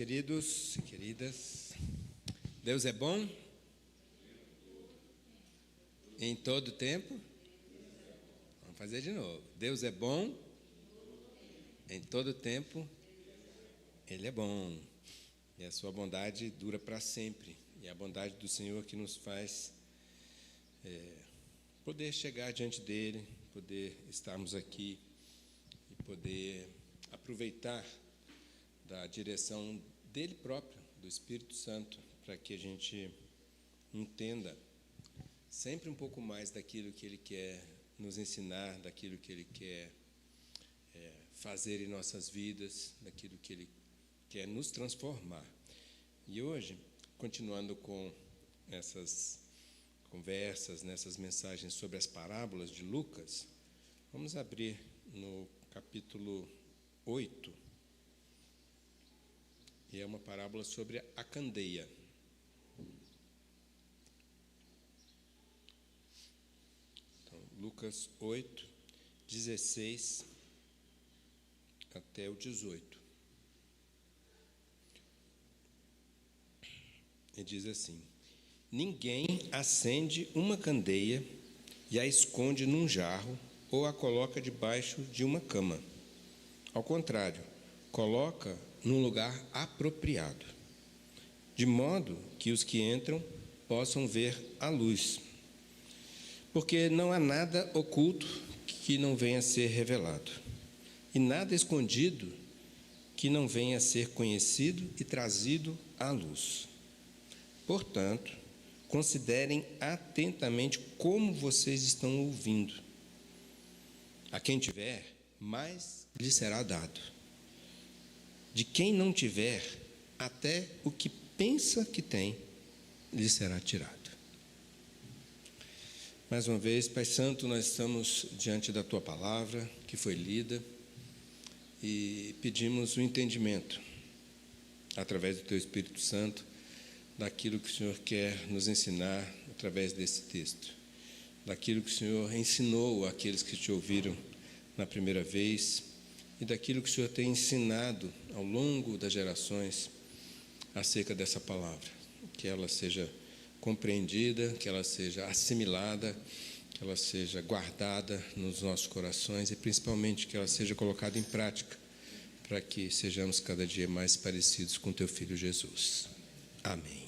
Queridos e queridas, Deus é bom em todo tempo. Vamos fazer de novo. Deus é bom em todo tempo. Ele é bom e a sua bondade dura para sempre. E a bondade do Senhor que nos faz poder chegar diante dele, poder estarmos aqui e poder aproveitar da direção dele próprio, do Espírito Santo, para que a gente entenda sempre um pouco mais daquilo que ele quer nos ensinar, daquilo que ele quer fazer em nossas vidas, daquilo que ele quer nos transformar. E hoje, continuando com essas conversas, nessas mensagens sobre as parábolas de Lucas, vamos abrir no capítulo 8. E é uma parábola sobre a candeia. Então, Lucas 8, 16 até o 18. E diz assim: ninguém acende uma candeia e a esconde num jarro ou a coloca debaixo de uma cama. Ao contrário, coloca num lugar apropriado, de modo que os que entram possam ver a luz. Porque não há nada oculto que não venha a ser revelado, e nada escondido que não venha a ser conhecido e trazido à luz. Portanto, considerem atentamente como vocês estão ouvindo. A quem tiver, mais lhe será dado. De quem não tiver, até o que pensa que tem, lhe será tirado. Mais uma vez, Pai Santo, nós estamos diante da Tua palavra, que foi lida, e pedimos o entendimento, através do Teu Espírito Santo, daquilo que o Senhor quer nos ensinar através desse texto, daquilo que o Senhor ensinou àqueles que Te ouviram na primeira vez, e daquilo que o Senhor tem ensinado ao longo das gerações acerca dessa palavra. Que ela seja compreendida, que ela seja assimilada, que ela seja guardada nos nossos corações e principalmente que ela seja colocada em prática para que sejamos cada dia mais parecidos com Teu Filho Jesus. Amém.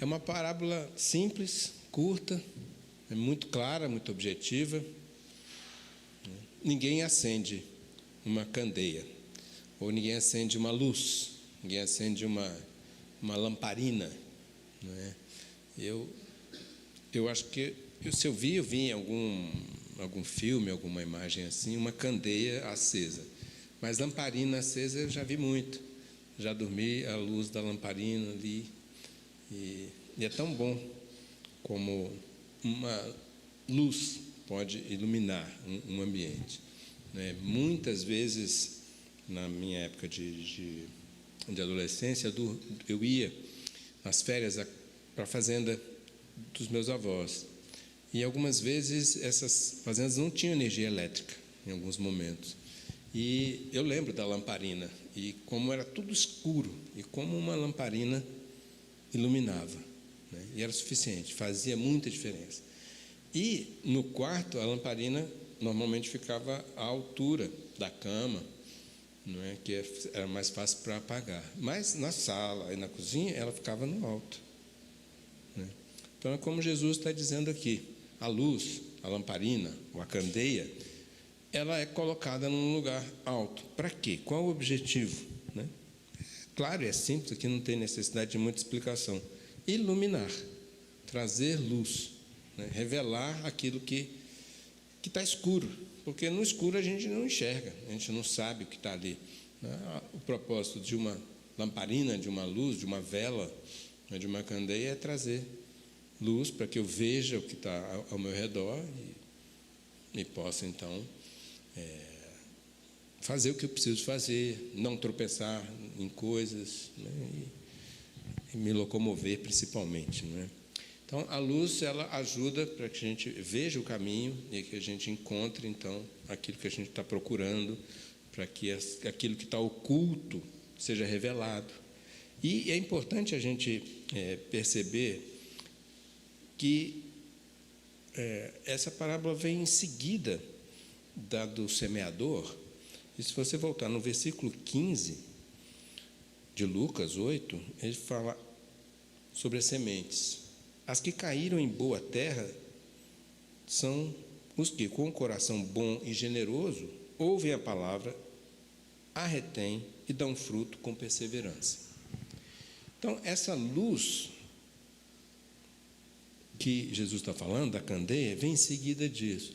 É uma parábola simples, curta, é muito clara, muito objetiva. Ninguém acende uma candeia, ou ninguém acende uma luz, ninguém acende uma lamparina, não é? Eu acho que, se eu vi em algum filme, alguma imagem assim, uma candeia acesa, mas lamparina acesa eu já vi muito, já dormi à luz da lamparina ali, e é tão bom como uma luz pode iluminar um ambiente, né? Muitas vezes, na minha época de adolescência, eu ia nas férias para a fazenda dos meus avós. E algumas vezes essas fazendas não tinham energia elétrica, em alguns momentos. E eu lembro da lamparina, e como era tudo escuro, e como uma lamparina iluminava, né? E era suficiente, fazia muita diferença. E no quarto a lamparina normalmente ficava à altura da cama, não é? Que era mais fácil para apagar. Mas na sala e na cozinha ela ficava no alto, né? Então é como Jesus está dizendo aqui: a luz, a lamparina ou a candeia, ela é colocada num lugar alto. Para quê? Qual o objetivo, né? Claro, é simples, aqui não tem necessidade de muita explicação. Iluminar, trazer luz, né? Revelar aquilo que está escuro, porque no escuro a gente não enxerga, a gente não sabe o que está ali, né? O propósito de uma lamparina, de uma luz, de uma vela, de uma candeia é trazer luz para que eu veja o que está ao meu redor e possa então fazer o que eu preciso fazer, não tropeçar em coisas, né? E me locomover principalmente, não é? Então, a luz, ela ajuda para que a gente veja o caminho e que a gente encontre, então, aquilo que a gente está procurando, para que aquilo que está oculto seja revelado. E é importante a gente perceber que essa parábola vem em seguida da do semeador. E se você voltar no versículo 15 de Lucas 8, ele fala sobre as sementes. As que caíram em boa terra são os que, com o coração bom e generoso, ouvem a palavra, a retêm e dão fruto com perseverança. Então, essa luz que Jesus está falando, da candeia, vem em seguida disso.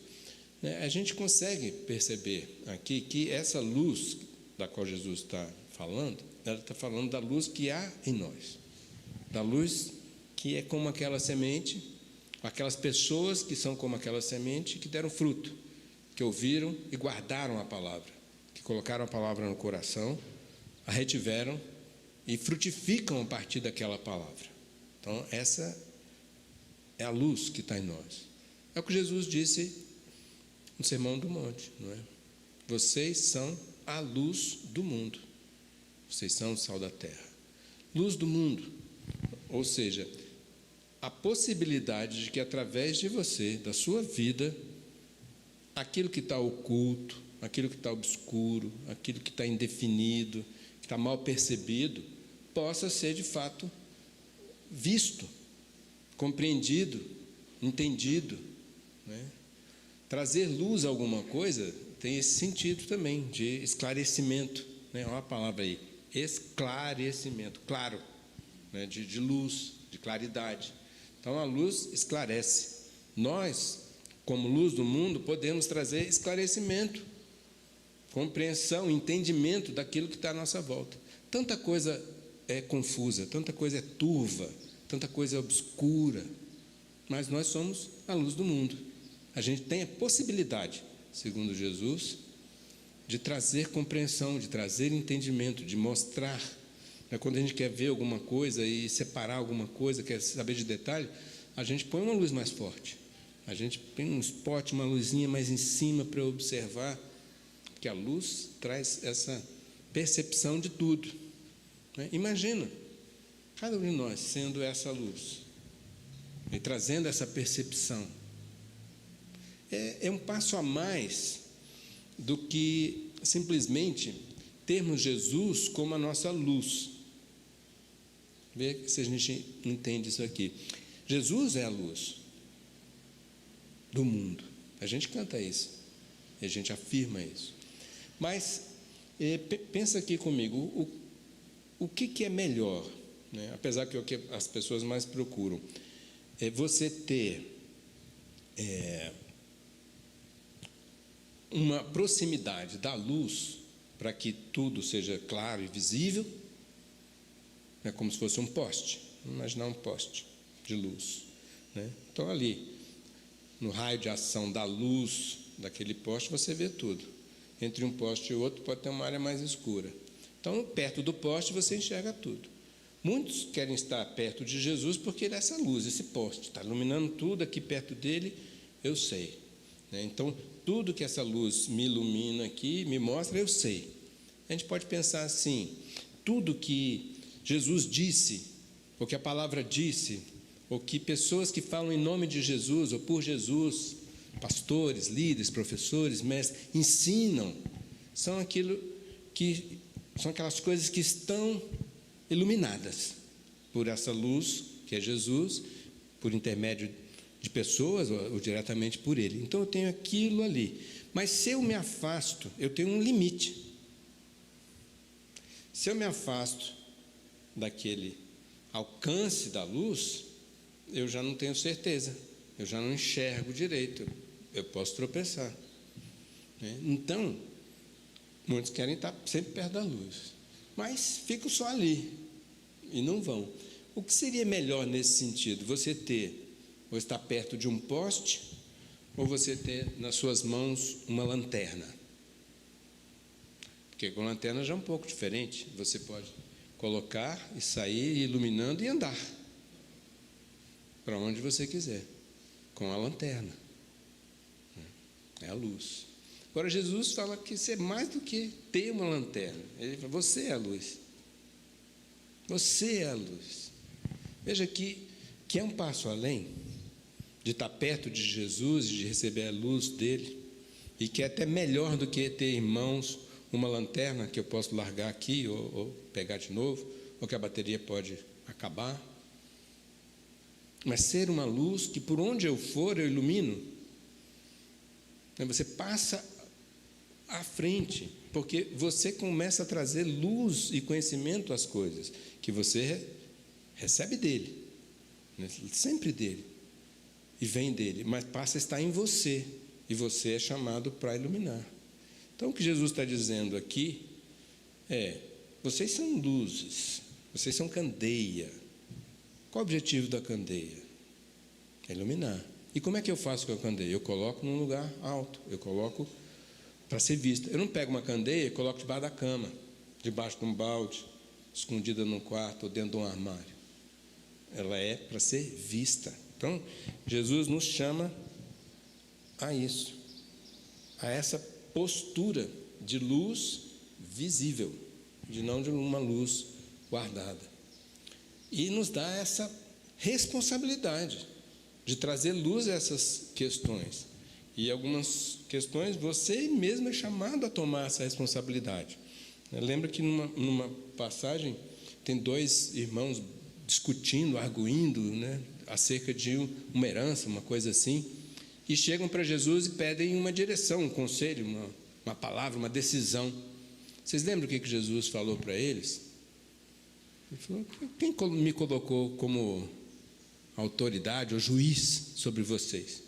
A gente consegue perceber aqui que essa luz da qual Jesus está falando, ela está falando da luz que há em nós, da luz que é como aquela semente, aquelas pessoas que são como aquela semente que deram fruto, que ouviram e guardaram a palavra, que colocaram a palavra no coração, a retiveram e frutificam a partir daquela palavra. Então, essa é a luz que está em nós. É o que Jesus disse no Sermão do Monte, não é? Vocês são a luz do mundo. Vocês são o sal da terra. Luz do mundo. Ou seja, a possibilidade de que através de você, da sua vida, aquilo que está oculto, aquilo que está obscuro, aquilo que está indefinido, que está mal percebido, possa ser de fato visto, compreendido, entendido, né? Trazer luz a alguma coisa tem esse sentido também, de esclarecimento, né? Olha a palavra aí, esclarecimento, claro, né? de luz, de claridade. Então, a luz esclarece. Nós, como luz do mundo, podemos trazer esclarecimento, compreensão, entendimento daquilo que está à nossa volta. Tanta coisa é confusa, tanta coisa é turva, tanta coisa é obscura, mas nós somos a luz do mundo. A gente tem a possibilidade, segundo Jesus, de trazer compreensão, de trazer entendimento, de mostrar. Quando a gente quer ver alguma coisa e separar alguma coisa, quer saber de detalhe, a gente põe uma luz mais forte. A gente põe um spot, uma luzinha mais em cima para observar, que a luz traz essa percepção de tudo. Imagina, cada um de nós sendo essa luz e trazendo essa percepção. É um passo a mais do que simplesmente termos Jesus como a nossa luz. Vê se a gente entende isso aqui. Jesus é a luz do mundo. A gente canta isso, a gente afirma isso. Mas pensa aqui comigo, o que é melhor, né? Apesar que é o que as pessoas mais procuram, é você ter uma proximidade da luz para que tudo seja claro e visível, é como se fosse um poste. Vamos imaginar um poste de luz, né? Então, ali, no raio de ação da luz daquele poste, você vê tudo. Entre um poste e outro pode ter uma área mais escura. Então, perto do poste, você enxerga tudo. Muitos querem estar perto de Jesus porque ele é essa luz, esse poste, está iluminando tudo aqui perto dele, eu sei, né? Então, tudo que essa luz me ilumina aqui, me mostra, eu sei. A gente pode pensar assim, tudo que Jesus disse, ou que a palavra disse, ou que pessoas que falam em nome de Jesus, ou por Jesus, pastores, líderes, professores, mestres, ensinam, são aquelas coisas que estão iluminadas por essa luz, que é Jesus, por intermédio de pessoas ou diretamente por Ele. Então, eu tenho aquilo ali. Mas se eu me afasto, eu tenho um limite. Se eu me afasto daquele alcance da luz, eu já não tenho certeza, eu já não enxergo direito, eu posso tropeçar, né? Então, muitos querem estar sempre perto da luz, mas ficam só ali e não vão. O que seria melhor nesse sentido? Você ter, ou estar perto de um poste, ou você ter nas suas mãos uma lanterna? Porque com lanterna já é um pouco diferente, você pode colocar e sair iluminando e andar para onde você quiser, com a lanterna. É a luz. Agora, Jesus fala que isso é mais do que ter uma lanterna. Ele fala, você é a luz. Você é a luz. Veja que é um passo além de estar perto de Jesus, de receber a luz dele, e que é até melhor do que ter em mãos uma lanterna que eu posso largar aqui ou pegar de novo, ou que a bateria pode acabar. Mas ser uma luz que por onde eu for eu ilumino. Você passa à frente, porque você começa a trazer luz e conhecimento às coisas que você recebe dele, sempre dele, e vem dele, mas passa a estar em você, e você é chamado para iluminar. Então o que Jesus está dizendo aqui é: vocês são luzes, vocês são candeia. Qual o objetivo da candeia? É iluminar. E como é que eu faço com a candeia? Eu coloco num lugar alto, eu coloco para ser vista. Eu não pego uma candeia e coloco debaixo da cama, debaixo de um balde, escondida num quarto ou dentro de um armário. Ela é para ser vista. Então, Jesus nos chama a isso, a essa postura de luz visível, de não de uma luz guardada. E nos dá essa responsabilidade de trazer luz a essas questões. E algumas questões você mesmo é chamado a tomar essa responsabilidade. Lembra que numa passagem tem dois irmãos discutindo, arguindo, acerca de uma herança, uma coisa assim, e chegam para Jesus e pedem uma direção, um conselho, uma palavra, uma decisão. Vocês lembram o que Jesus falou para eles? Ele falou: quem me colocou como autoridade ou juiz sobre vocês?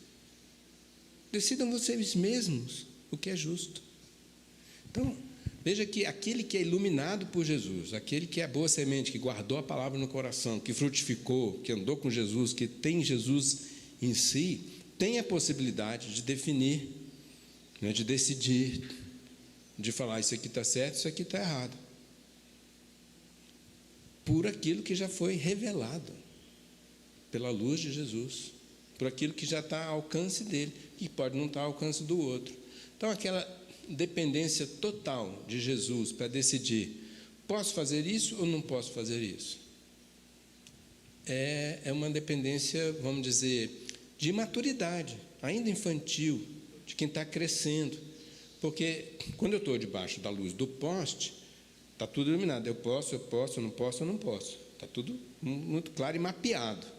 Decidam vocês mesmos o que é justo. Então, veja que aquele que é iluminado por Jesus, aquele que é a boa semente, que guardou a palavra no coração, que frutificou, que andou com Jesus, que tem Jesus em si, tem a possibilidade de definir, de decidir, de falar: isso aqui está certo, isso aqui está errado, por aquilo que já foi revelado pela luz de Jesus, por aquilo que já está ao alcance dele, e pode não estar ao alcance do outro. Então, aquela dependência total de Jesus para decidir: posso fazer isso ou não posso fazer isso? É uma dependência, vamos dizer, de maturidade, ainda infantil, de quem está crescendo. Porque quando eu estou debaixo da luz do poste, está tudo iluminado. Eu posso, eu não posso, eu não posso. Está tudo muito claro e mapeado.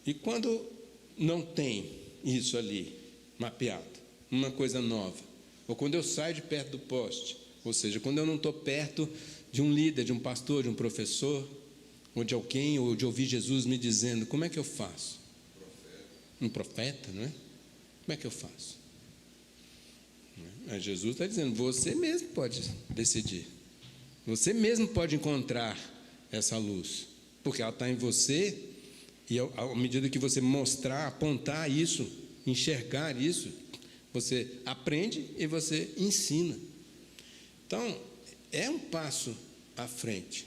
E quando não tem isso ali mapeado, uma coisa nova, ou quando eu saio de perto do poste, ou seja, quando eu não estou perto de um líder, de um pastor, de um professor, ou de alguém, ou de ouvir Jesus me dizendo, como é que eu faço? Um profeta, não é? Como é que eu faço? Mas Jesus está dizendo: você mesmo pode decidir, você mesmo pode encontrar essa luz, porque ela está em você. E à medida que você mostrar, apontar isso, enxergar isso, você aprende e você ensina. Então, é um passo à frente,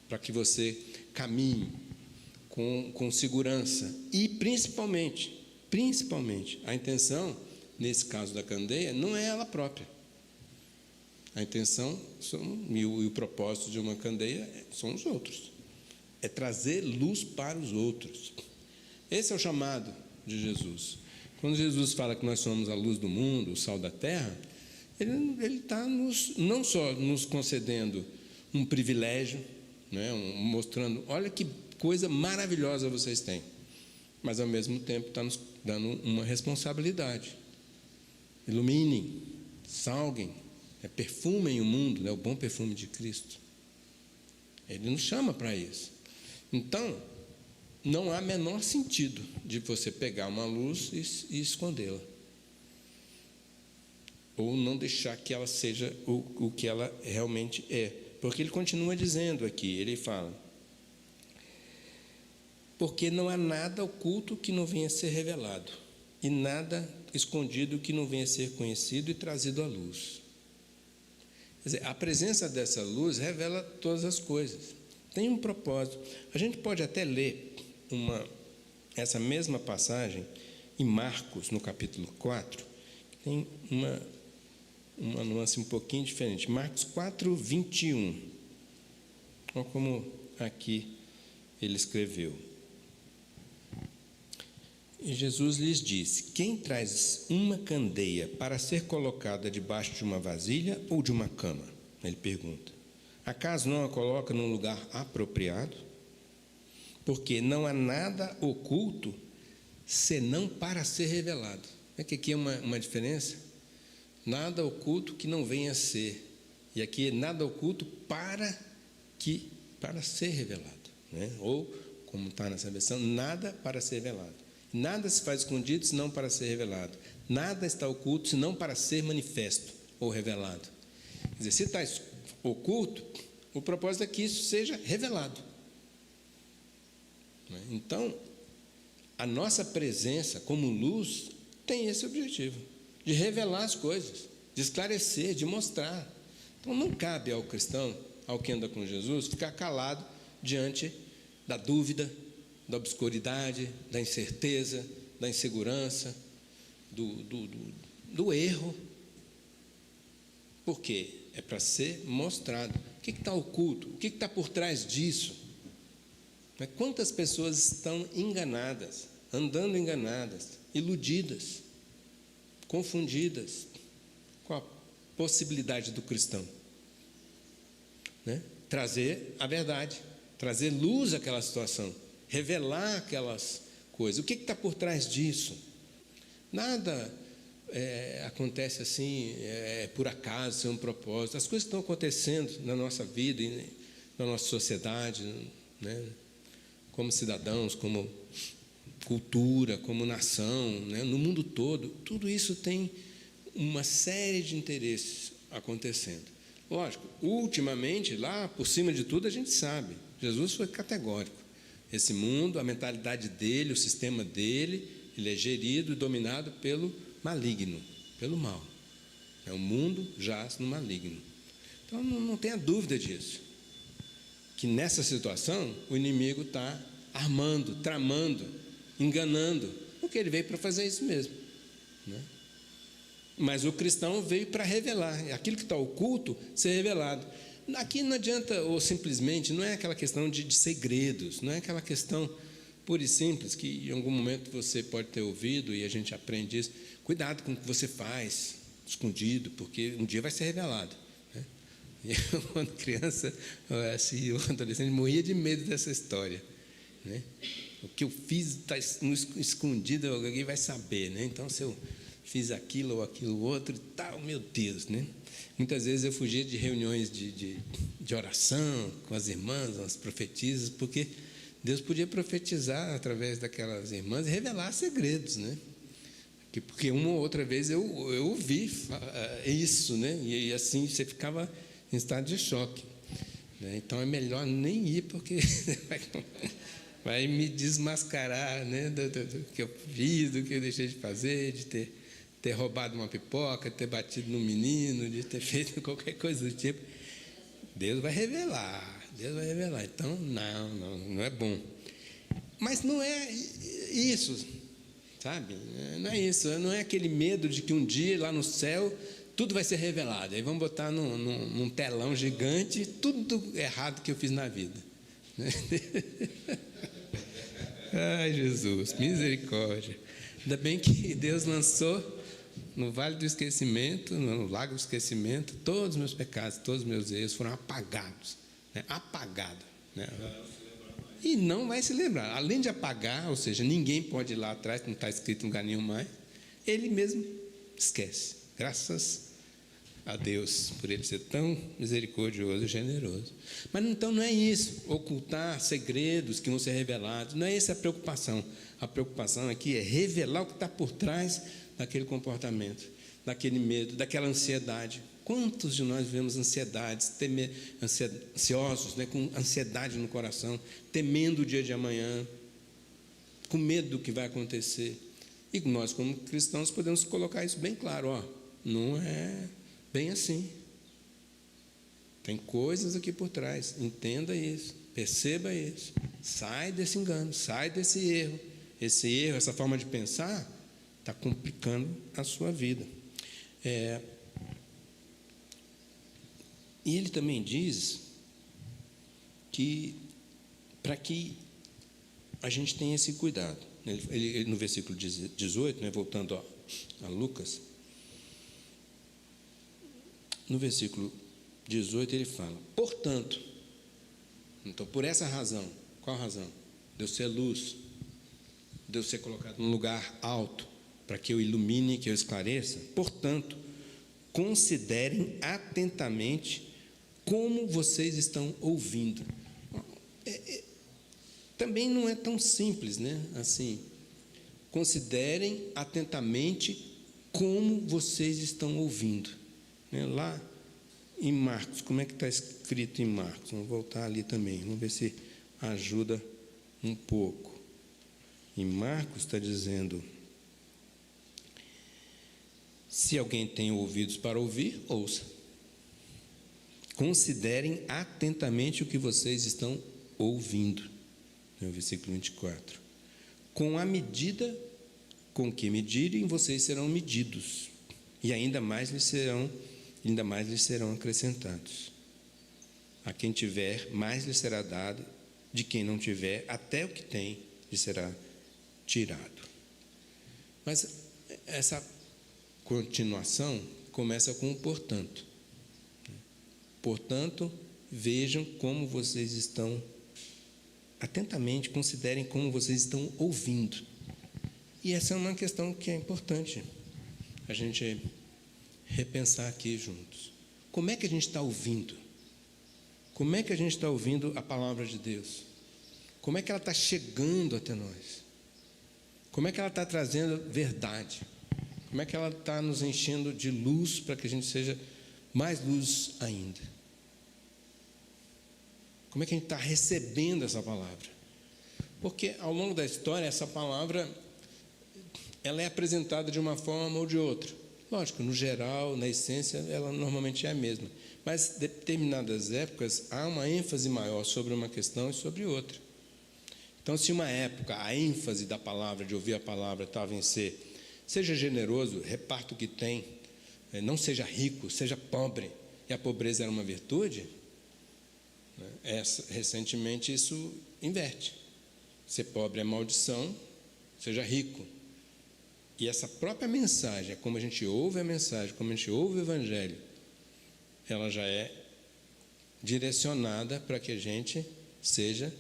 para que você caminhe com segurança. E principalmente, a intenção, nesse caso da candeia, não é ela própria. A intenção e o propósito de uma candeia são os outros. É trazer luz para os outros. Esse é o chamado de Jesus. Quando Jesus fala que nós somos a luz do mundo, o sal da terra, ele está não só nos concedendo um privilégio, mostrando: olha que coisa maravilhosa vocês têm, mas ao mesmo tempo está nos dando uma responsabilidade. Iluminem, salguem, perfumem o mundo, o bom perfume de Cristo. Ele nos chama para isso. Então, não há menor sentido de você pegar uma luz e escondê-la, ou não deixar que ela seja o que ela realmente é. Porque ele continua dizendo aqui, ele fala: porque não há nada oculto que não venha a ser revelado, e nada escondido que não venha a ser conhecido e trazido à luz. Quer dizer, a presença dessa luz revela todas as coisas. Tem um propósito. A gente pode até ler essa mesma passagem em Marcos, no capítulo 4, tem uma nuance um pouquinho diferente. Marcos 4, 21. Olha como aqui ele escreveu. E Jesus lhes disse: quem traz uma candeia para ser colocada debaixo de uma vasilha ou de uma cama? Ele pergunta. Acaso não a coloca num lugar apropriado? Porque não há nada oculto senão para ser revelado. É que aqui é uma diferença. Nada oculto que não venha a ser. E aqui nada oculto para ser revelado, né? Ou, como está nessa versão, nada para ser revelado. Nada se faz escondido senão para ser revelado. Nada está oculto senão para ser manifesto ou revelado. Quer dizer, se está oculto, o propósito é que isso seja revelado. Então, a nossa presença como luz tem esse objetivo, de revelar as coisas, de esclarecer, de mostrar. Então, não cabe ao cristão, ao que anda com Jesus, ficar calado diante da dúvida, da obscuridade, da incerteza, da insegurança, do erro. Por quê? É para ser mostrado. O que está oculto? O que está por trás disso? Quantas pessoas estão enganadas, andando enganadas, iludidas, confundidas com a possibilidade do cristão, né? Trazer a verdade, trazer luz àquela situação, revelar aquelas coisas. O que está por trás disso? Nada acontece assim por acaso, sem um propósito. As coisas estão acontecendo na nossa vida, na nossa sociedade, né? Como cidadãos, como cultura, como nação, né? No mundo todo, tudo isso tem uma série de interesses acontecendo. Lógico, ultimamente, lá por cima de tudo, a gente sabe, Jesus foi categórico. Esse mundo, a mentalidade dele, o sistema dele, ele é gerido e dominado pelo maligno, pelo mal. O mundo jaz no maligno. Então, não tenha dúvida disso. Que nessa situação, o inimigo está armando, tramando, enganando, porque ele veio para fazer isso mesmo, né? Mas o cristão veio para revelar, aquilo que está oculto ser revelado. Aqui não adianta, ou simplesmente, não é aquela questão de segredos, não é aquela questão pura e simples, que em algum momento você pode ter ouvido, e a gente aprende isso, cuidado com o que você faz, escondido, porque um dia vai ser revelado. Eu, quando criança, assim, o adolescente, morria de medo dessa história, né? O que eu fiz está escondido, alguém vai saber, né? Então, se eu fiz aquilo ou aquilo outro e tal, meu Deus, né? Muitas vezes eu fugia de reuniões de oração com as irmãs, as profetisas, porque Deus podia profetizar através daquelas irmãs e revelar segredos, né? Porque uma ou outra vez eu ouvi isso, né? E assim você ficava em estado de choque, né? Então é melhor nem ir, porque vai me desmascarar, né? Do que eu fiz, do que eu deixei de fazer, de ter roubado uma pipoca, de ter batido no menino, de ter feito qualquer coisa do tipo. Deus vai revelar. Então, não é bom. Mas não é isso, sabe? Não é isso, não é aquele medo de que um dia lá no céu tudo vai ser revelado. Aí vamos botar num telão gigante tudo errado que eu fiz na vida. Ai, Jesus, misericórdia. Ainda bem que Deus lançou no Vale do Esquecimento, no Lago do Esquecimento, todos os meus pecados, todos os meus erros foram apagados. Né? Apagado. Né? E não vai se lembrar. Além de apagar, ou seja, ninguém pode ir lá atrás, não está escrito em lugar nenhum mais, ele mesmo esquece. Graças a Deus, por ele ser tão misericordioso e generoso. Mas então não é isso, ocultar segredos que vão ser revelados, não é essa a preocupação. A preocupação aqui é revelar o que está por trás daquele comportamento, daquele medo, daquela ansiedade. Quantos de nós vivemos ansiedades, ansiosos, né, com ansiedade no coração, temendo o dia de amanhã, com medo do que vai acontecer? E nós, como cristãos, podemos colocar isso bem claro, não é bem assim. Tem coisas aqui por trás, entenda isso, perceba isso, sai desse engano, sai desse erro. Esse erro, essa forma de pensar, está complicando a sua vida. E ele também diz que, para que a gente tenha esse cuidado, ele no versículo 18, né, voltando a Lucas, no versículo 18 ele fala: portanto, então por essa razão, qual razão? Deus ser luz, Deus ser colocado num lugar alto, para que eu ilumine, que eu esclareça. Portanto, considerem atentamente como vocês estão ouvindo. Também não é tão simples, né? Assim, considerem atentamente como vocês estão ouvindo. Lá em Marcos, como é que está escrito em Marcos? Vamos voltar ali também, vamos ver se ajuda um pouco. Em Marcos está dizendo: se alguém tem ouvidos para ouvir, ouça. Considerem atentamente o que vocês estão ouvindo. No versículo 24. Com a medida com que medirem, vocês serão medidos, e ainda mais lhes serão acrescentados. A quem tiver, mais lhe será dado; de quem não tiver, até o que tem lhe será tirado. Mas essa continuação começa com o portanto. Portanto, vejam como vocês estão, atentamente considerem como vocês estão ouvindo. E essa é uma questão que é importante a gente repensar aqui juntos. Como é que a gente está ouvindo? Como é que a gente está ouvindo a palavra de Deus? Como é que ela está chegando até nós? Como é que ela está trazendo verdade? Como é que ela está nos enchendo de luz para que a gente seja mais luz ainda? Como é que a gente está recebendo essa palavra? Porque ao longo da história, essa palavra ela é apresentada de uma forma ou de outra. Lógico, no geral, na essência, ela normalmente é a mesma. Mas em determinadas épocas, há uma ênfase maior sobre uma questão e sobre outra. Então, se uma época a ênfase da palavra, de ouvir a palavra, estava em ser: seja generoso, reparta o que tem, não seja rico, seja pobre, e a pobreza era uma virtude, recentemente isso inverte. Ser pobre é maldição, seja rico. E essa própria mensagem, como a gente ouve a mensagem, como a gente ouve o Evangelho, ela já é direcionada para que a gente seja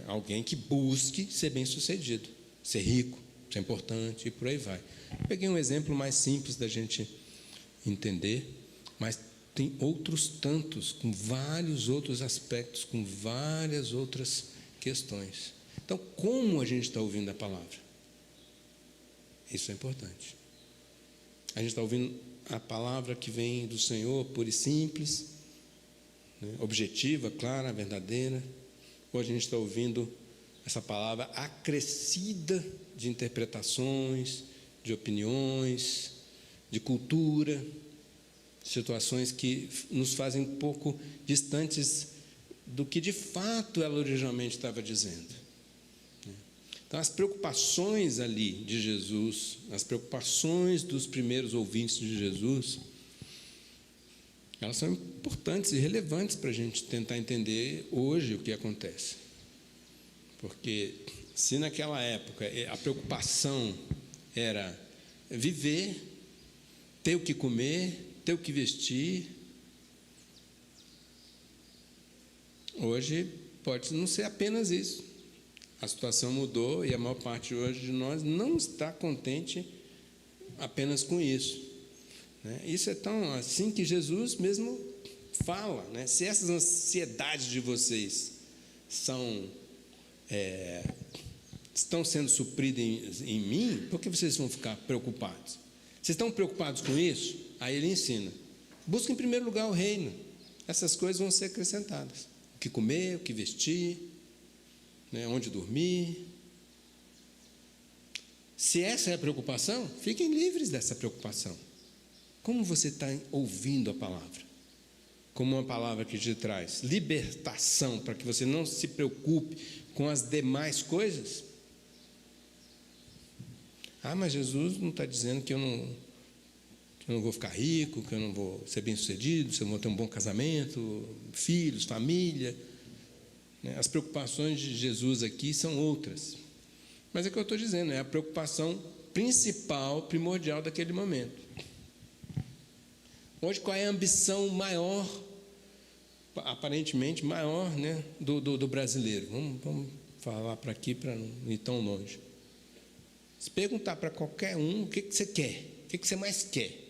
alguém que busque ser bem-sucedido, ser rico, ser importante, e por aí vai. Peguei um exemplo mais simples da gente entender, mas tem outros tantos, com vários outros aspectos, com várias outras questões. Então, como a gente está ouvindo a palavra? Isso é importante. A gente está ouvindo a palavra que vem do Senhor, pura e simples, objetiva, clara, verdadeira, ou a gente está ouvindo essa palavra acrescida de interpretações, de opiniões, de cultura, situações que nos fazem um pouco distantes do que de fato ela originalmente estava dizendo. Então, as preocupações ali de Jesus, as preocupações dos primeiros ouvintes de Jesus, elas são importantes e relevantes para a gente tentar entender hoje o que acontece. Porque se naquela época a preocupação era viver, ter o que comer, ter o que vestir, hoje pode não ser apenas isso. A situação mudou e a maior parte hoje de nós não está contente apenas com isso. Isso é tão assim que Jesus mesmo fala, se essas ansiedades de vocês estão sendo supridas em mim, por que vocês vão ficar preocupados? Vocês estão preocupados com isso? Aí ele ensina: busca em primeiro lugar o reino, essas coisas vão ser acrescentadas: o que comer, o que vestir, onde dormir. Se essa é a preocupação, fiquem livres dessa preocupação. Como você está ouvindo a palavra? Como uma palavra que te traz libertação, para que você não se preocupe com as demais coisas? Mas Jesus não está dizendo que eu não vou ficar rico, que eu não vou ser bem-sucedido, se eu não vou ter um bom casamento, filhos, família. As preocupações de Jesus aqui são outras. Mas é o que eu estou dizendo, é a preocupação principal, primordial daquele momento. Hoje, qual é a ambição maior, aparentemente maior, né, do brasileiro? Vamos falar para aqui, para não ir tão longe. Se perguntar para qualquer um o que você quer, o que você mais quer.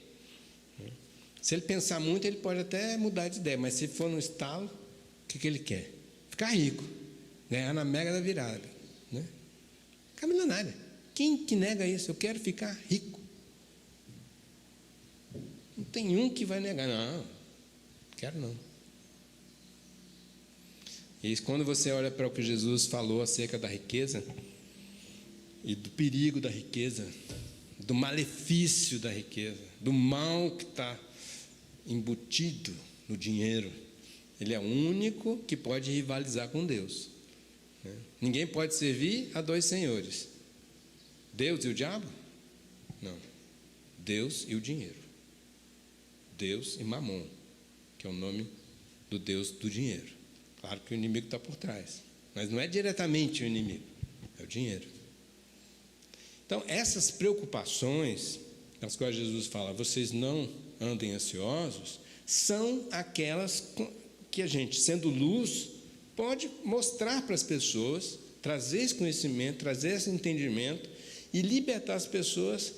Se ele pensar muito, ele pode até mudar de ideia, mas se for no estalo, o que ele quer? Ficar rico, ganhar na mega da virada, né? Ficar milionário. Quem que nega isso? Eu quero ficar rico. Não tem um que vai negar, não quero não. E quando você olha para o que Jesus falou acerca da riqueza, e do perigo da riqueza, do malefício da riqueza, do mal que está embutido no dinheiro, ele é o único que pode rivalizar com Deus. Ninguém pode servir a dois senhores. Deus e o diabo? Não. Deus e o dinheiro. Deus e Mamon, que é o nome do Deus do dinheiro. Claro que o inimigo está por trás, mas não é diretamente o inimigo, é o dinheiro. Então, essas preocupações, as quais Jesus fala, vocês não andem ansiosos, são aquelas que a gente, sendo luz, pode mostrar para as pessoas, trazer esse conhecimento, trazer esse entendimento e libertar as pessoas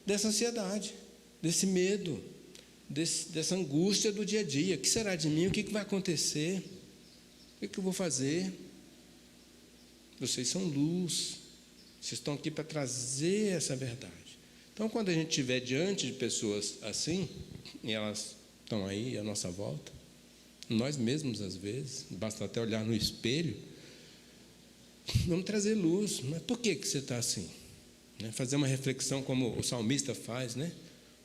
dessa ansiedade, desse medo, dessa angústia do dia a dia. O que será de mim? O que vai acontecer? O que eu vou fazer? Vocês são luz. Vocês estão aqui para trazer essa verdade. Então, quando a gente estiver diante de pessoas assim, e elas estão aí à nossa volta, nós mesmos às vezes, basta até olhar no espelho, vamos trazer luz. Mas por que você está assim? Fazer uma reflexão como o salmista faz, né?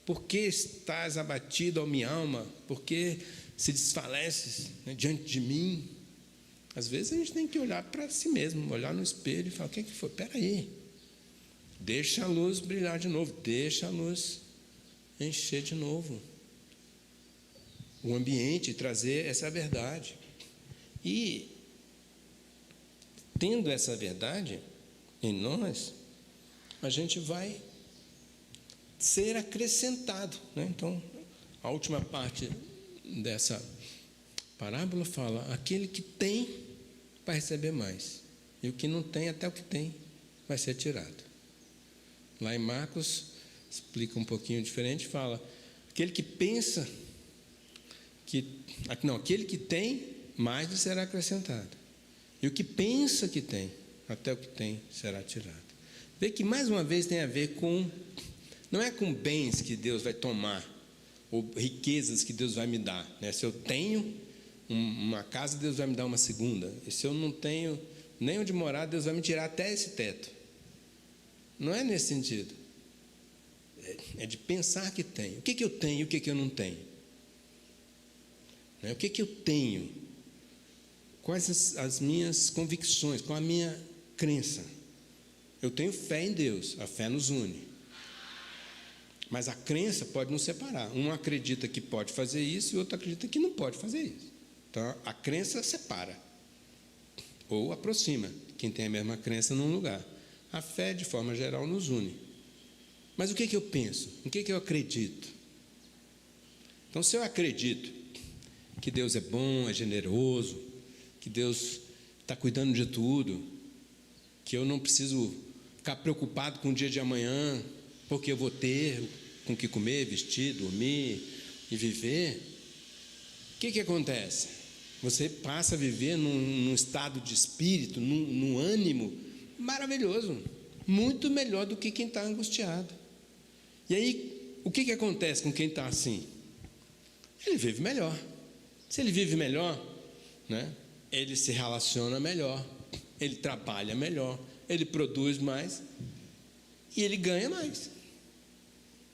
Por que estás abatido, ó minha alma? Por que se desfaleces, né, diante de mim? Às vezes a gente tem que olhar para si mesmo, olhar no espelho e falar, o que foi? Espera aí, deixa a luz brilhar de novo, deixa a luz encher de novo o ambiente, trazer essa verdade. E, tendo essa verdade em nós, a gente vai ser acrescentado, né? Então, a última parte dessa parábola fala, aquele que tem vai receber mais, e o que não tem, até o que tem vai ser tirado. Lá em Marcos explica um pouquinho diferente, fala, aquele que pensa aquele que tem, mais lhe será acrescentado, e o que pensa que tem, até o que tem será tirado. Vê que mais uma vez tem a ver com, não é com bens que Deus vai tomar, ou riquezas que Deus vai me dar, né? Se eu tenho uma casa, Deus vai me dar uma segunda, e se eu não tenho nem onde morar, Deus vai me tirar até esse teto. Não é nesse sentido, é de pensar que tem. O que eu tenho e o que eu não tenho? O que eu tenho? Quais as minhas convicções? Qual a minha crença? Eu tenho fé em Deus, a fé nos une. Mas a crença pode nos separar. Um acredita que pode fazer isso e o outro acredita que não pode fazer isso. Então, a crença separa ou aproxima quem tem a mesma crença num lugar. A fé, de forma geral, nos une. Mas o que eu penso? O que eu acredito? Então, se eu acredito que Deus é bom, é generoso, que Deus está cuidando de tudo, que eu não preciso ficar preocupado com o dia de amanhã, porque eu vou ter com o que comer, vestir, dormir e viver, o que acontece? Você passa a viver num estado de espírito, num ânimo maravilhoso, muito melhor do que quem está angustiado. E aí, o que acontece com quem está assim? Ele vive melhor. Se ele vive melhor, né, ele se relaciona melhor, ele trabalha melhor, ele produz mais e ele ganha mais.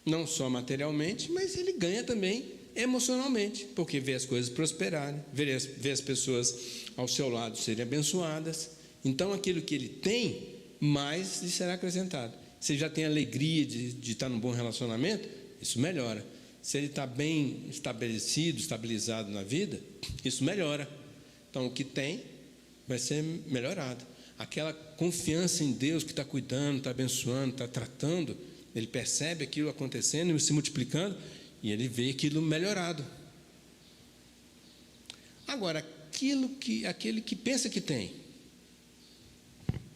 Não só materialmente, mas ele ganha também emocionalmente, porque vê as coisas prosperarem, vê as pessoas ao seu lado serem abençoadas. Então, aquilo que ele tem, mais lhe será acrescentado. Se já tem alegria de estar num bom relacionamento, isso melhora. se ele está bem estabelecido, estabilizado na vida, isso melhora. Então, o que tem vai ser melhorado. Aquela confiança em Deus que está cuidando, está abençoando, está tratando, ele percebe aquilo acontecendo e se multiplicando, e ele vê aquilo melhorado. Agora, aquele que pensa que tem.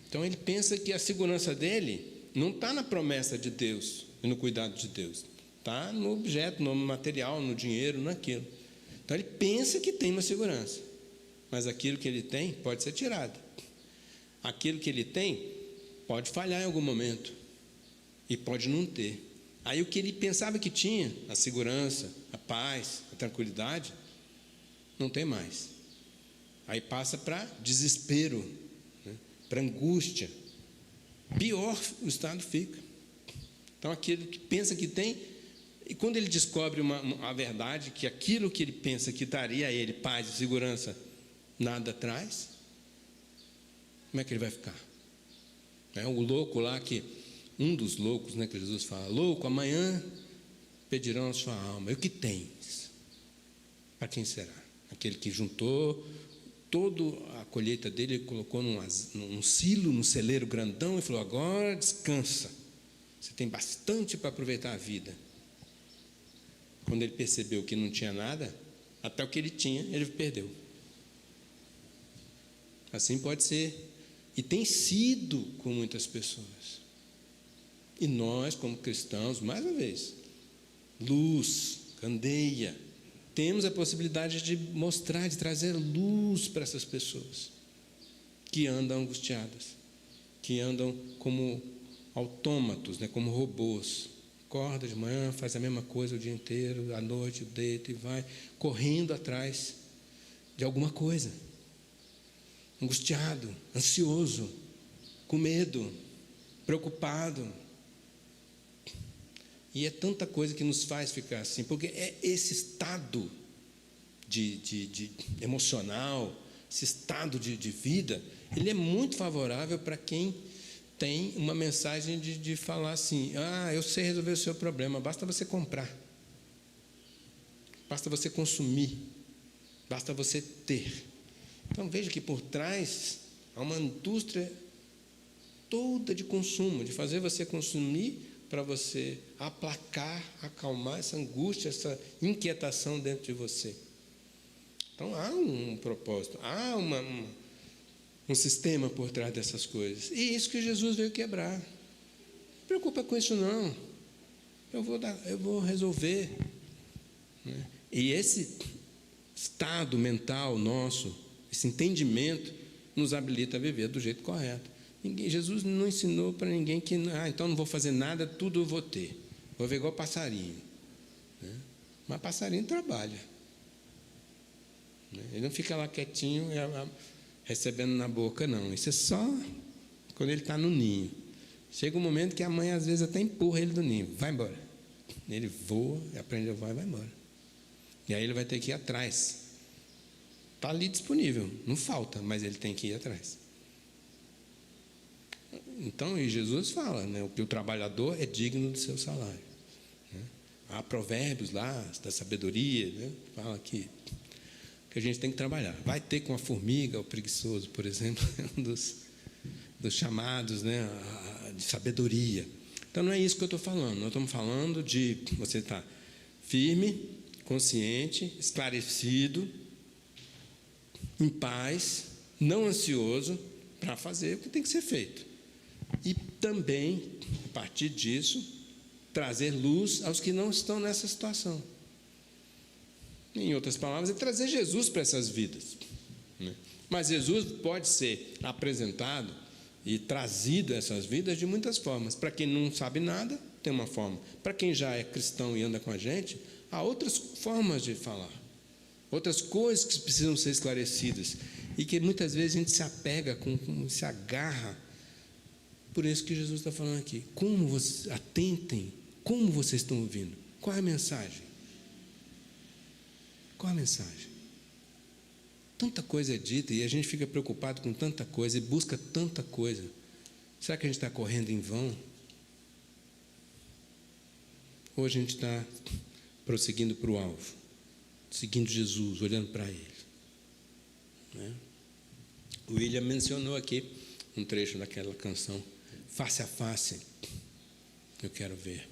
Então, ele pensa que a segurança dele não está na promessa de Deus e no cuidado de Deus. Está no objeto, no material, no dinheiro, naquilo. Então, ele pensa que tem uma segurança. Mas aquilo que ele tem pode ser tirado. Aquilo que ele tem pode falhar em algum momento. E pode não ter. Aí o que ele pensava que tinha, a segurança, a paz, a tranquilidade, não tem mais. Aí passa para desespero, né? Para angústia. Pior o estado fica. Então aquele que pensa que tem, e quando ele descobre a verdade, que aquilo que ele pensa que daria a ele paz e segurança, nada traz, como é que ele vai ficar? O louco lá que... Um dos loucos, né, que Jesus fala, louco, amanhã pedirão a sua alma. E o que tens? Para quem será? Aquele que juntou toda a colheita dele, ele colocou num silo, num celeiro grandão e falou, agora descansa. Você tem bastante para aproveitar a vida. Quando ele percebeu que não tinha nada, até o que ele tinha, ele perdeu. Assim pode ser. E tem sido com muitas pessoas. E nós, como cristãos, mais uma vez, luz, candeia, temos a possibilidade de mostrar, de trazer luz para essas pessoas que andam angustiadas, que andam como autômatos, né, como robôs. Acorda de manhã, faz a mesma coisa o dia inteiro, à noite deita e vai, correndo atrás de alguma coisa. Angustiado, ansioso, com medo, preocupado. E é tanta coisa que nos faz ficar assim, porque é esse estado de emocional, esse estado de vida, ele é muito favorável para quem tem uma mensagem de falar assim, eu sei resolver o seu problema, basta você comprar, basta você consumir, basta você ter. Então veja que por trás há uma indústria toda de consumo, de fazer você consumir para você aplacar, acalmar essa angústia, essa inquietação dentro de você. Então há um propósito, há um sistema por trás dessas coisas. E isso que Jesus veio quebrar. Não se preocupa com isso não. Eu vou resolver. E esse estado mental nosso, esse entendimento, nos habilita a viver do jeito correto. Jesus não ensinou para ninguém que, então não vou fazer nada, tudo eu vou ter. Vou ver igual passarinho. Mas passarinho trabalha. Ele não fica lá quietinho, recebendo na boca, não. Isso é só quando ele está no ninho. Chega um momento que a mãe, às vezes, até empurra ele do ninho. Vai embora. Ele voa, aprende a voar e vai embora. E aí ele vai ter que ir atrás. Está ali disponível, não falta, mas ele tem que ir atrás. Então, e Jesus fala, né, que o trabalhador é digno do seu salário. Há provérbios lá, da sabedoria, né, fala que a gente tem que trabalhar. Vai ter com a formiga, o preguiçoso, por exemplo, um dos chamados, né, de sabedoria. Então, não é isso que eu estou falando. Nós estamos falando de você estar firme, consciente, esclarecido, em paz, não ansioso, para fazer o que tem que ser feito. E também, a partir disso, trazer luz aos que não estão nessa situação. Em outras palavras, é trazer Jesus para essas vidas. Mas Jesus pode ser apresentado e trazido a essas vidas de muitas formas. Para quem não sabe nada, tem uma forma. Para quem já é cristão e anda com a gente, há outras formas de falar. Outras coisas que precisam ser esclarecidas. E que muitas vezes a gente se apega, se agarra. Por isso que Jesus está falando aqui. Atentem, como vocês estão ouvindo? Qual é a mensagem? Qual é a mensagem? Tanta coisa é dita e a gente fica preocupado com tanta coisa e busca tanta coisa. Será que a gente está correndo em vão? Ou a gente está prosseguindo para o alvo, seguindo Jesus, olhando para Ele, né? O William mencionou aqui um trecho daquela canção, face a face, eu quero ver,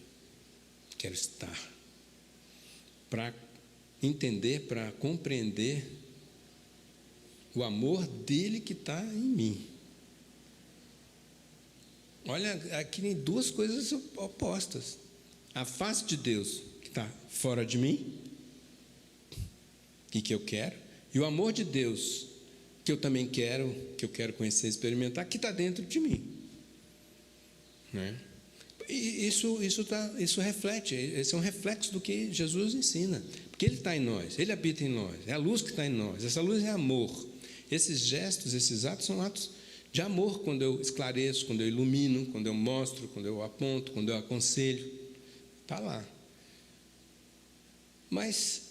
quero estar, para entender, para compreender o amor dele que está em mim. Olha, aqui tem duas coisas opostas. A face de Deus que está fora de mim, e que eu quero, e o amor de Deus que eu também quero, que eu quero conhecer, experimentar, que está dentro de mim, né? E isso reflete, esse é um reflexo do que Jesus ensina, porque Ele está em nós, Ele habita em nós, é a luz que está em nós, essa luz é amor. Esses gestos, esses atos são atos de amor, quando eu esclareço, quando eu ilumino, quando eu mostro, quando eu aponto, quando eu aconselho, está lá. Mas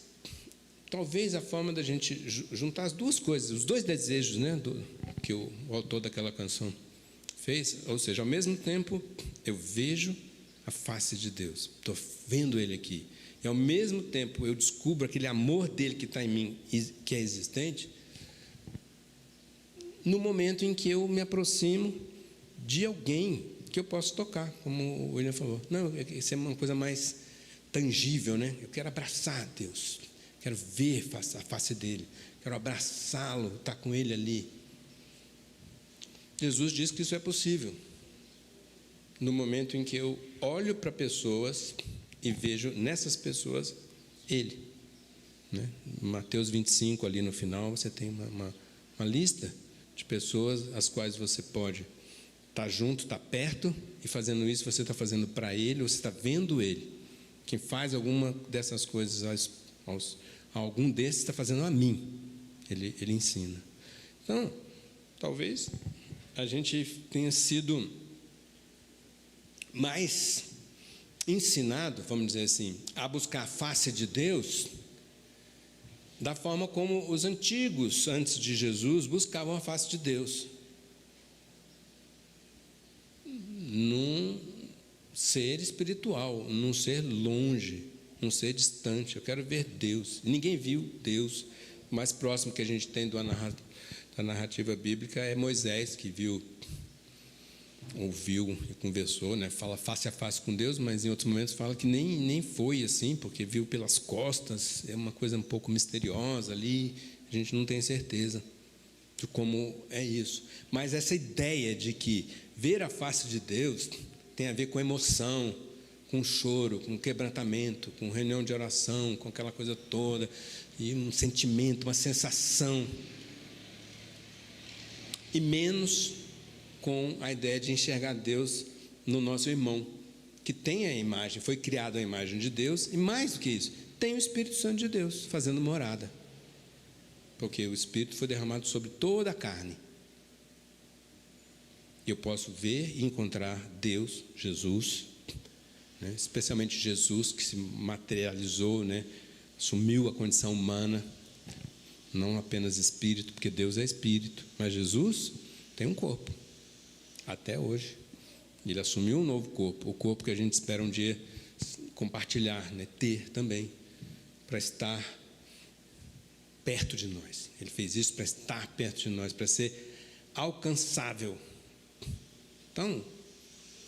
talvez a forma da gente juntar as duas coisas, os dois desejos, né, que o autor daquela canção fez, ou seja, ao mesmo tempo eu vejo a face de Deus, estou vendo Ele aqui, e ao mesmo tempo eu descubro aquele amor dele que está em mim, que é existente, no momento em que eu me aproximo de alguém que eu posso tocar, como o William falou. Não, isso é uma coisa mais tangível, né? Eu quero abraçar Deus, quero ver a face dele, quero abraçá-lo, estar com ele ali. Jesus diz que isso é possível no momento em que eu olho para pessoas e vejo nessas pessoas Ele, né? Mateus 25, ali no final, você tem uma lista de pessoas às quais você pode estar junto, estar perto, e fazendo isso você está fazendo para Ele, ou você está vendo Ele. Quem faz alguma dessas coisas a algum desses está fazendo a mim, ele ensina. Então, talvez a gente tenha sido mais ensinado, vamos dizer assim, a buscar a face de Deus da forma como os antigos, antes de Jesus, buscavam a face de Deus, num ser espiritual, num ser longe, num ser distante. Eu quero ver Deus. Ninguém viu Deus. O mais próximo que a gente tem da narrativa bíblica é Moisés, que ouviu e conversou, né? Fala face a face com Deus, mas em outros momentos fala que nem foi assim, porque viu pelas costas. É uma coisa um pouco misteriosa ali, a gente não tem certeza de como é isso. Mas essa ideia de que ver a face de Deus tem a ver com emoção, com choro, com quebrantamento, com reunião de oração, com aquela coisa toda, e um sentimento, uma sensação, e menos com a ideia de enxergar Deus no nosso irmão, que tem a imagem, foi criado a imagem de Deus, e mais do que isso, tem o Espírito Santo de Deus fazendo morada, porque o Espírito foi derramado sobre toda a carne. Eu posso ver e encontrar Deus, Jesus, né? Especialmente Jesus, que se materializou, né? Assumiu a condição humana, não apenas espírito, porque Deus é espírito, mas Jesus tem um corpo, até hoje. Ele assumiu um novo corpo, o corpo que a gente espera um dia compartilhar, né? Ter também, para estar perto de nós. Ele fez isso para estar perto de nós, para ser alcançável. Então,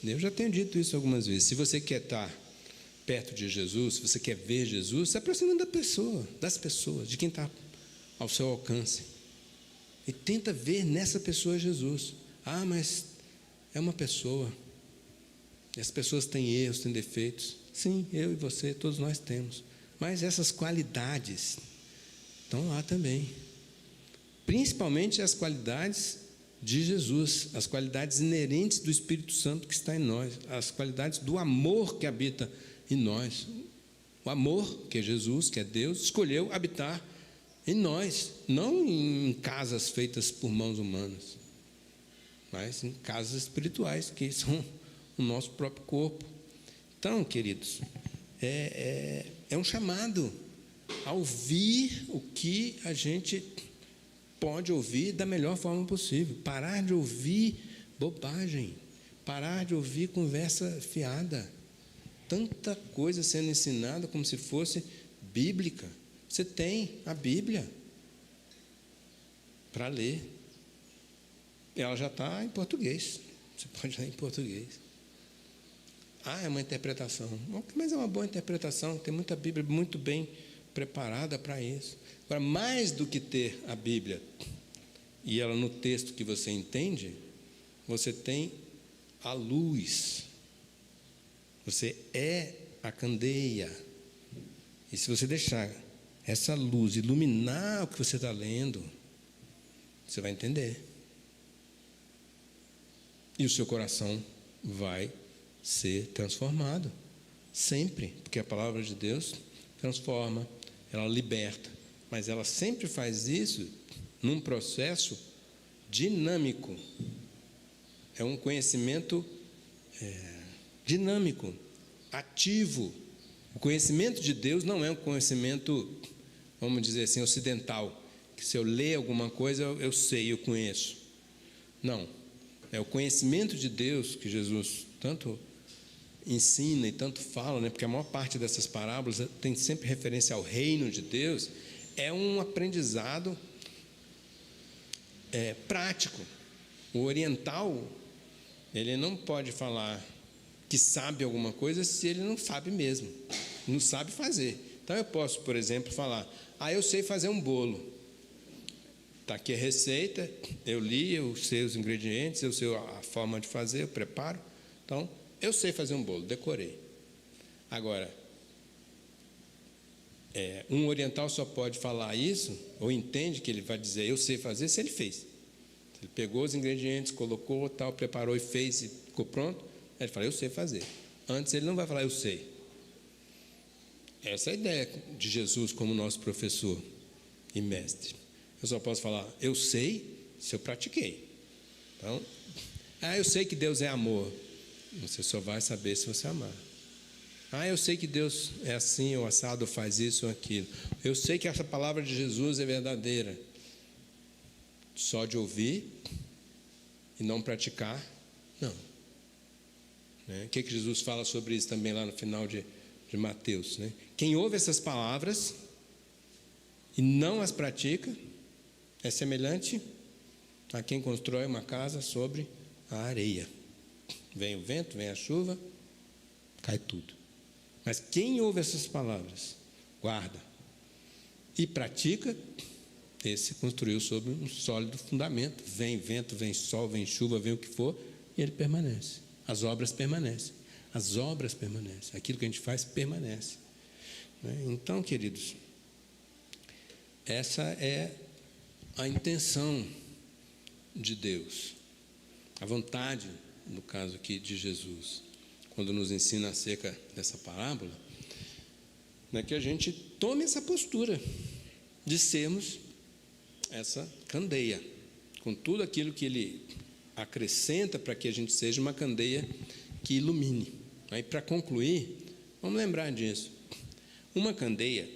eu já tenho dito isso algumas vezes. Se você quer estar perto de Jesus, se você quer ver Jesus, se aproxima das pessoas, de quem está ao seu alcance. E tenta ver nessa pessoa Jesus. Ah, mas é uma pessoa. E as pessoas têm erros, têm defeitos. Sim, eu e você, todos nós temos. Mas essas qualidades estão lá também. Principalmente as qualidades de Jesus, as qualidades inerentes do Espírito Santo que está em nós, as qualidades do amor que habita em nós. O amor que é Jesus, que é Deus, escolheu habitar em nós, não em casas feitas por mãos humanas, mas em casas espirituais, que são o nosso próprio corpo. Então, queridos, é um chamado a ouvir o que a gente pode ouvir da melhor forma possível, parar de ouvir bobagem, parar de ouvir conversa fiada, tanta coisa sendo ensinada como se fosse bíblica. Você tem a Bíblia para ler. Ela já está em português. Você pode ler em português. É uma interpretação. Mas é uma boa interpretação. Tem muita Bíblia muito bem preparada para isso. Agora, mais do que ter a Bíblia e ela no texto que você entende, você tem a luz. Você é a candeia. E se você deixar essa luz iluminar o que você está lendo, você vai entender. E o seu coração vai ser transformado. Sempre. Porque a palavra de Deus transforma, ela liberta. Mas ela sempre faz isso num processo dinâmico. É um conhecimento dinâmico, ativo. O conhecimento de Deus não é um conhecimento, vamos dizer assim, ocidental, que se eu ler alguma coisa eu sei, eu conheço. Não, é o conhecimento de Deus que Jesus tanto ensina e tanto fala, né? Porque a maior parte dessas parábolas tem sempre referência ao reino de Deus. É um aprendizado prático. O oriental, ele não pode falar que sabe alguma coisa se ele não sabe mesmo, não sabe fazer. Então eu posso, por exemplo, falar: eu sei fazer um bolo. Está aqui a receita, eu li, eu sei os ingredientes, eu sei a forma de fazer, eu preparo. Então, eu sei fazer um bolo, decorei. Agora, um oriental só pode falar isso, ou entende que ele vai dizer eu sei fazer, se ele fez. Ele pegou os ingredientes, colocou, tal, preparou e fez, e ficou pronto. Aí ele fala, eu sei fazer. Antes ele não vai falar, eu sei. Essa é a ideia de Jesus como nosso professor e mestre. Eu só posso falar, eu sei, se eu pratiquei. Então, eu sei que Deus é amor. Você só vai saber se você amar. Eu sei que Deus é assim, ou assado, faz isso ou aquilo. Eu sei que essa palavra de Jesus é verdadeira. Só de ouvir e não praticar, não. O que Jesus fala sobre isso também lá no final de Mateus, né? Quem ouve essas palavras e não as pratica é semelhante a quem constrói uma casa sobre a areia. Vem o vento, vem a chuva, cai tudo. Mas quem ouve essas palavras, guarda e pratica, esse construiu sobre um sólido fundamento. Vem vento, vem sol, vem chuva, vem o que for, e ele permanece. As obras permanecem. As obras permanecem. Aquilo que a gente faz permanece. Então, queridos, essa é a intenção de Deus. A vontade, no caso aqui de Jesus, quando nos ensina acerca dessa parábola, é que a gente tome essa postura de sermos essa candeia, com tudo aquilo que ele acrescenta para que a gente seja uma candeia que ilumine. Aí, para concluir, vamos lembrar disso. Uma candeia,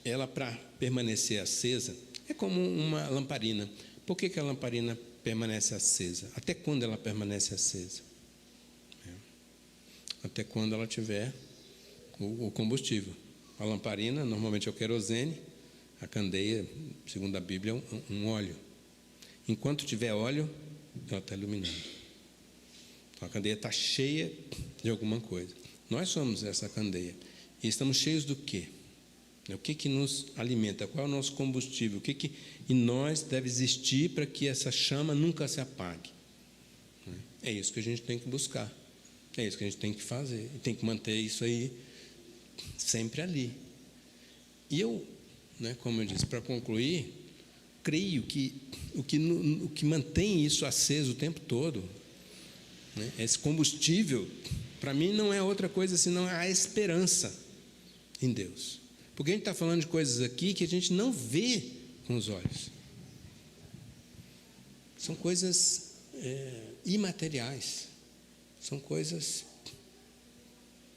ela para permanecer acesa, é como uma lamparina. Por que a lamparina permanece acesa? Até quando ela permanece acesa? Até quando ela tiver o combustível. A lamparina, normalmente é o querosene. A candeia, segundo a Bíblia, é um óleo. Enquanto tiver óleo, ela está iluminando. Então, a candeia está cheia de alguma coisa. Nós somos essa candeia. E estamos cheios do quê? O que nos alimenta? Qual é o nosso combustível? O que em nós deve existir para que essa chama nunca se apague? É isso que a gente tem que buscar. É isso que a gente tem que fazer. E tem que manter isso aí sempre ali. E eu, como eu disse, para concluir, creio que o que mantém isso aceso o tempo todo, esse combustível, para mim não é outra coisa senão a esperança em Deus. Porque a gente está falando de coisas aqui que a gente não vê com os olhos. São coisas imateriais. São coisas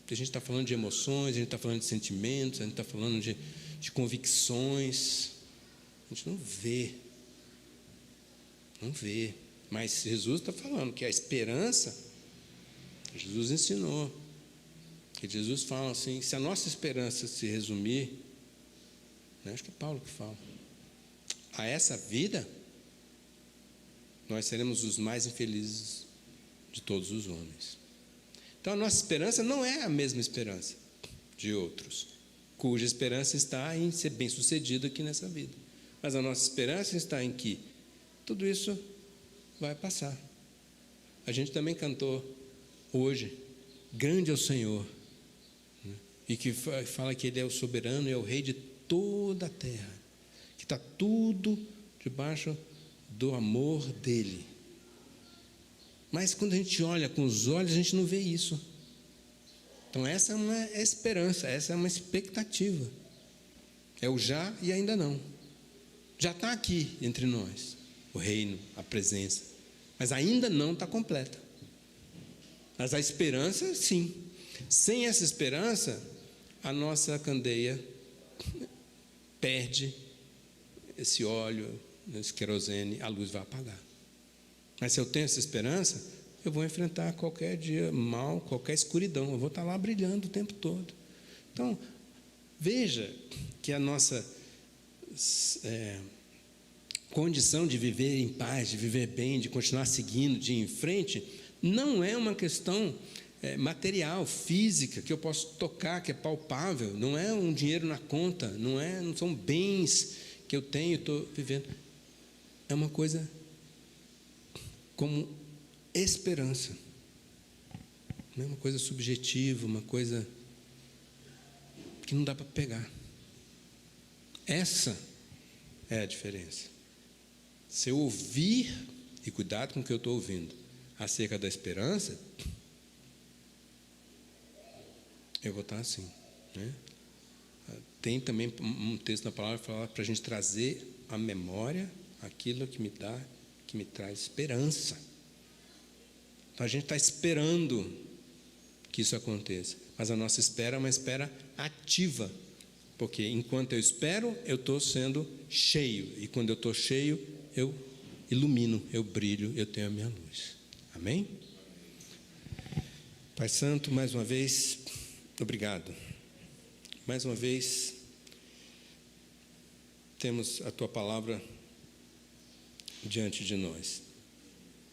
que a gente está falando de emoções, a gente está falando de sentimentos, a gente está falando de convicções. A gente não vê. Não vê. Mas Jesus está falando que a esperança, Jesus ensinou. Que Jesus fala assim, se a nossa esperança se resumir, né, acho que é Paulo que fala, a essa vida, nós seremos os mais infelizes de todos os homens. Então a nossa esperança não é a mesma esperança de outros, cuja esperança está em ser bem-sucedido aqui nessa vida. Mas a nossa esperança está em que tudo isso vai passar. A gente também cantou hoje, grande é o Senhor, né? E que fala que Ele é o soberano e é o rei de toda a terra, que está tudo debaixo do amor dEle. Mas quando a gente olha com os olhos, a gente não vê isso. Então essa é uma esperança, essa é uma expectativa. É o já e ainda não. Já está aqui entre nós, o reino, a presença, mas ainda não está completa. Mas a esperança, sim. Sem essa esperança, a nossa candeia perde esse óleo, esse querosene, a luz vai apagar. Mas se eu tenho essa esperança, eu vou enfrentar qualquer dia mal, qualquer escuridão, eu vou estar lá brilhando o tempo todo. Então, veja que a nossa condição de viver em paz, de viver bem, de continuar seguindo, de ir em frente, não é uma questão material, física, que eu posso tocar, que é palpável, não é um dinheiro na conta, não são bens que eu tenho e estou vivendo. É uma coisa como esperança, não é uma coisa subjetiva, uma coisa que não dá para pegar. Essa é a diferença. Se eu ouvir, e cuidado com o que eu estou ouvindo, acerca da esperança, eu vou estar assim, né? Tem também um texto na palavra que fala para a gente trazer à memória aquilo que me traz esperança. Então a gente está esperando que isso aconteça, mas a nossa espera é uma espera ativa, porque enquanto eu espero, eu estou sendo cheio, e quando eu estou cheio, eu ilumino, eu brilho, eu tenho a minha luz. Amém? Pai Santo, mais uma vez, obrigado. Mais uma vez, temos a Tua palavra diante de nós.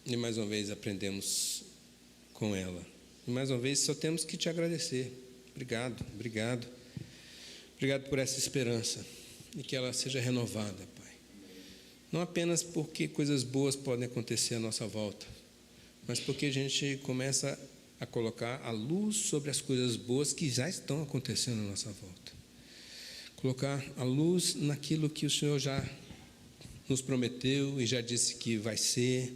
E mais uma vez aprendemos com ela. E mais uma vez só temos que Te agradecer. Obrigado, obrigado. Obrigado por essa esperança e que ela seja renovada, Pai. Não apenas porque coisas boas podem acontecer à nossa volta, mas porque a gente começa a colocar a luz sobre as coisas boas que já estão acontecendo à nossa volta. Colocar a luz naquilo que o Senhor já nos prometeu e já disse que vai ser,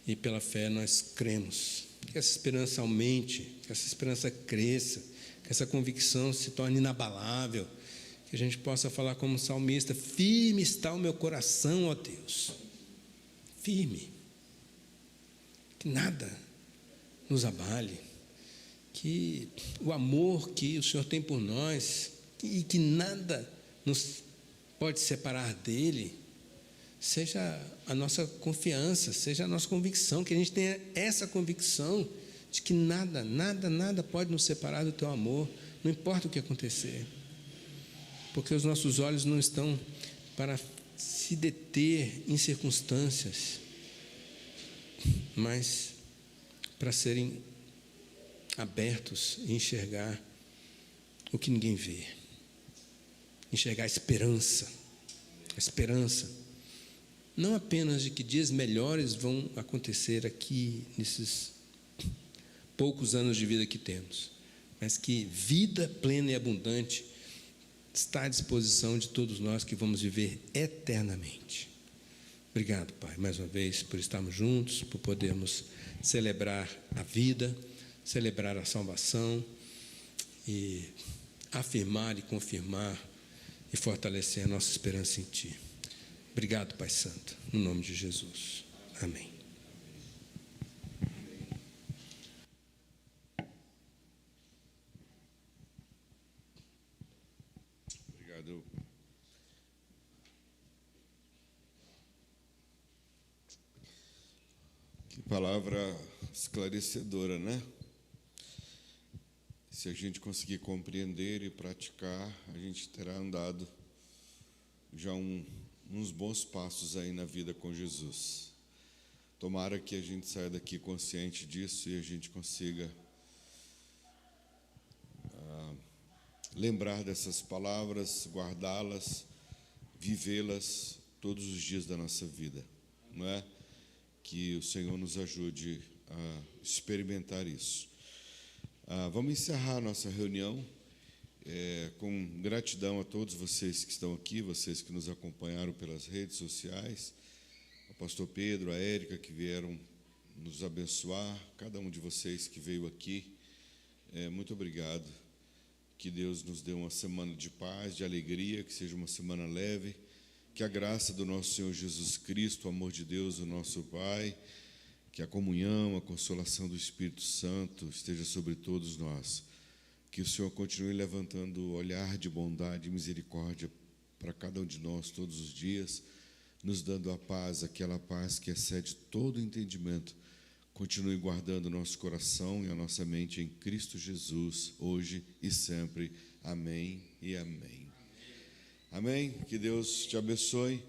e pela fé nós cremos. Que essa esperança aumente, que essa esperança cresça, que essa convicção se torne inabalável, que a gente possa falar como salmista: firme está o meu coração, ó Deus, firme, que nada nos abale, que o amor que o Senhor tem por nós, e que nada nos pode separar dele, seja a nossa confiança, seja a nossa convicção, que a gente tenha essa convicção de que nada, nada, nada pode nos separar do teu amor, não importa o que acontecer, porque os nossos olhos não estão para se deter em circunstâncias, mas para serem abertos e enxergar o que ninguém vê, enxergar a esperança, não apenas de que dias melhores vão acontecer aqui nesses poucos anos de vida que temos, mas que vida plena e abundante está à disposição de todos nós que vamos viver eternamente. Obrigado, Pai, mais uma vez por estarmos juntos, por podermos celebrar a vida, celebrar a salvação e afirmar e confirmar e fortalecer a nossa esperança em Ti. Obrigado, Pai Santo, no nome de Jesus. Amém. Obrigado. Que palavra esclarecedora, né? se a gente conseguir compreender e praticar, a gente terá andado já uns bons passos aí na vida com Jesus. Tomara que a gente saia daqui consciente disso e a gente consiga lembrar dessas palavras, guardá-las, vivê-las todos os dias da nossa vida, não é? Que o Senhor nos ajude a experimentar isso. Vamos encerrar a nossa reunião com gratidão a todos vocês que estão aqui, vocês que nos acompanharam pelas redes sociais, ao pastor Pedro, a Érica, que vieram nos abençoar, cada um de vocês que veio aqui, muito obrigado. Que Deus nos dê uma semana de paz, de alegria, que seja uma semana leve, que a graça do nosso Senhor Jesus Cristo, o amor de Deus, o nosso Pai, que a comunhão, a consolação do Espírito Santo esteja sobre todos nós. Que o Senhor continue levantando o olhar de bondade e misericórdia para cada um de nós todos os dias, nos dando a paz, aquela paz que excede todo entendimento. Continue guardando o nosso coração e a nossa mente em Cristo Jesus, hoje e sempre. Amém e amém. Amém. Que Deus te abençoe.